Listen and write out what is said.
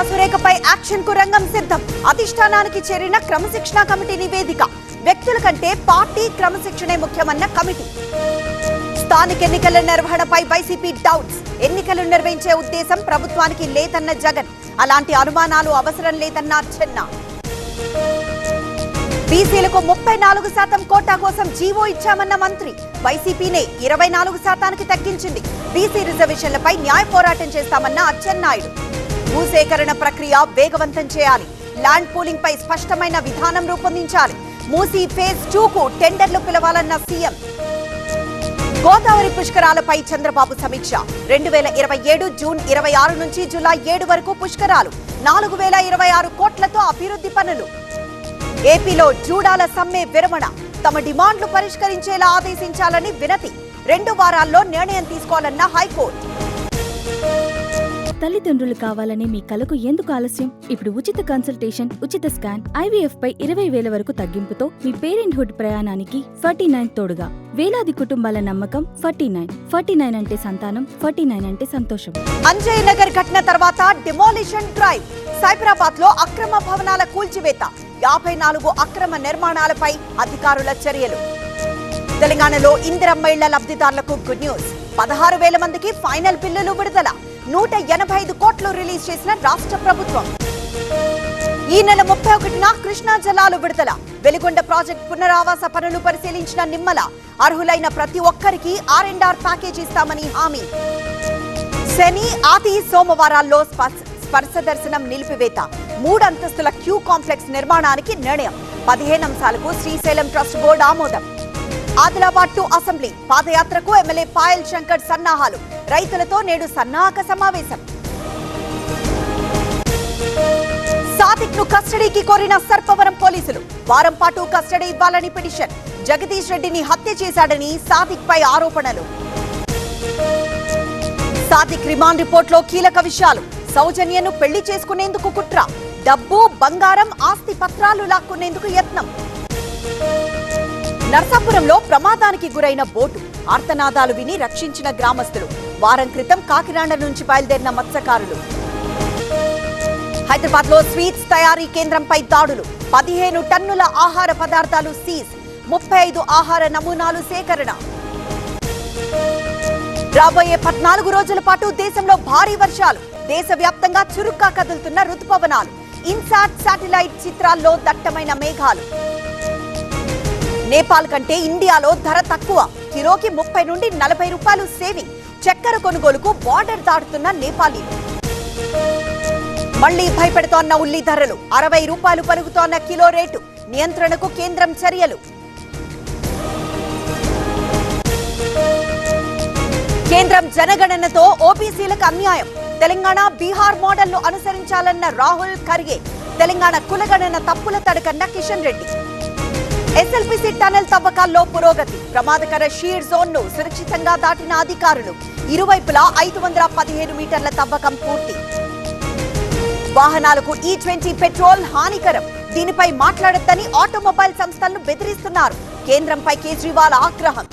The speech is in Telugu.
సురేఖపై యాక్షన్ కు రంగం సిద్ధం. అధిష్టానానికి చేరిన క్రమశిక్షణ కమిటీ నివేదిక. వ్యక్తుల కంటే పార్టీ క్రమశిక్షణే ముఖ్యమన్న కమిటీ. స్థానిక ఎన్నికల నిర్వహణపై వైసీపీ డౌట్స్. ఎన్నికలు నిర్వహించే ఉద్దేశం ప్రభుత్వానికి లేదన్న జగన్. అలాంటి అనుమానాలు అవసరం లేదన్న చెన్నా. బీసీలకు 34% కోటా కోసం జీవో ఇచ్చామన్న మంత్రి. వైసీపీనే 24%కి తగ్గించింది. బీసీ రిజర్వేషన్లపై న్యాయ పోరాటం చేస్తామన్న అచ్చెన్నాయుడు. భూసేకరణ ప్రక్రియ వేగవంతం చేయాలి. ల్యాండ్ పూలింగ్ పై స్పష్టమైన విధానం రూపొందించాలి. మూసీ ఫేజ్ 2కు టెండర్లు పిలవాలన్న సీఎం. గోదావరి పుష్కరాలపై చంద్రబాబు సమీక్ష. 2027 జూన్ 26 నుంచి జూలై 7 వరకు పుష్కరాలు. 4026 కోట్లతో అభివృద్ధి పనులు. ఏపీలో జూడాల సమ్మె విరమణ. తమ డిమాండ్లు పరిష్కరించేలా ఆదేశించాలని వినతి. 2 వారాల్లో నిర్ణయం తీసుకోవాలన్న హైకోర్టు. తల్లిదండ్రులు కావాలనే మీ కలకు ఎందుకు ఆలస్యం? ఇప్పుడు ఉచిత కన్సల్టేషన్, ఉచిత స్కాన్, IVF పై 20,000 వరకు తగ్గింపుతో మీ పేరెంట్హుడ్ ప్రయాణానికి 49 తోడుగా. వేలాది కుటుంబాల నమ్మకం 49 అంటే సంతానం, 49 అంటే సంతోషం. అంజయ్ నగర్ ఘటన తర్వాత డిమాలిషన్ డ్రైవ్. సైబరాబాద్ లో అక్రమ భవనాల కూల్చివేత. 54 అక్రమ నిర్మాణాలపై అధికారుల చర్యలు. తెలంగాణలో ఇందిరమ్మ ఇళ్ల లబ్ధిదారులకు గుడ్ న్యూస్. 16,000 మందికి ఫైనల్ బిల్లులు విడుదల. 185 కోట్లు రిలీజ్ చేసిన రాష్ట్ర ప్రభుత్వం. ఈ నెల 31న కృష్ణా జలాలు విడుదల. వెలిగొండ ప్రాజెక్టు పునరావాస పనులు పరిశీలించిన నిమ్మల. అర్హులైన ప్రతి ఒక్కరికి R&R ప్యాకేజ్ ఇస్తామని హామీ. శని, ఆది, సోమవారాల్లో స్పర్శ దర్శనం నిలిపివేత. 3 అంతస్తుల క్యూ కాంప్లెక్స్ నిర్మాణానికి నిర్ణయం. 15 అంశాలకు శ్రీశైలం ట్రస్ట్ బోర్డు ఆమోదం. ఆదిలాబాద్ టు అసెంబ్లీ పాదయాత్రకు ఎమ్మెల్యే పాయల్ శంకర్ సన్నాహాలు. రైతులతో నేడు సన్నాహక సమావేశం. సాదిక్ ను కస్టడీకి కోరిన సర్పవరం పోలీసులు. వారం పాటు కస్టడీ ఇవ్వాలని పిటిషన్. జగదీష్ రెడ్డిని హత్య చేశాడని సాదిక్ పై ఆరోపణలు. సాదిక్ రిమాండ్ రిపోర్ట్ లో కీలక విషయాలు. సౌజన్యను పెళ్లి చేసుకునేందుకు కుట్ర. డబ్బు, బంగారం, ఆస్తి పత్రాలు లాక్కునేందుకు యత్నం. నర్సాపురంలో ప్రమాదానికి గురైన బోటు. ఆర్తనాదాలు విని రక్షించిన గ్రామస్తులు. వారం క్రితం కాకినాడ నుంచి బయలుదేరిన మత్స్యకారులు. హైదరాబాద్ లో స్వీట్స్ తయారీ కేంద్రంపై దాడులు. 15 టన్నుల ఆహార పదార్థాలు సీజ్. 35 ఆహార నమూనాలు సేకరణ. రాబోయే 14 రోజుల పాటు దేశంలో భారీ వర్షాలు. దేశవ్యాప్తంగా చురుగ్గా కదులుతున్న రుతుపవనాలు. ఇన్సాట్ శాటిలైట్ చిత్రాల్లో దట్టమైన మేఘాలు. నేపాల్ కంటే ఇండియాలో ధర తక్కువ. కిలోకి 30 నుండి 40 రూపాయలు సేవింగ్. చక్కెర కొనుగోలుకు బార్డర్ దాటుతున్న నేపాలీ. మళ్లీ భయపెడుతోన్న ఉల్లి ధరలు. 60 రూపాయలు పలుకుతోన్న కిలో రేటు. నియంత్రణకు కేంద్రం చర్యలు. కేంద్రం జనగణనతో ఓబీసీలకు అన్యాయం. తెలంగాణ, బీహార్ మోడల్ ను అనుసరించాలన్న రాహుల్ ఖర్గే. తెలంగాణ కులగణన తప్పుల తడకన్న కిషన్ రెడ్డి. ఎస్ఎల్పీసీ టనెల్ తవ్వకాల్లో పురోగతి. ప్రమాదకర షీర్ జోన్ ను సురక్షితంగా దాటిన అధికారులు. ఇరువైపులా 515 మీటర్ల తవ్వకం పూర్తి. వాహనాలకు E20 పెట్రోల్ హానికరం. దీనిపై మాట్లాడొద్దని ఆటోమొబైల్ సంస్థలను బెదిరిస్తున్నారు. కేంద్రంపై కేజ్రీవాల్ ఆగ్రహం.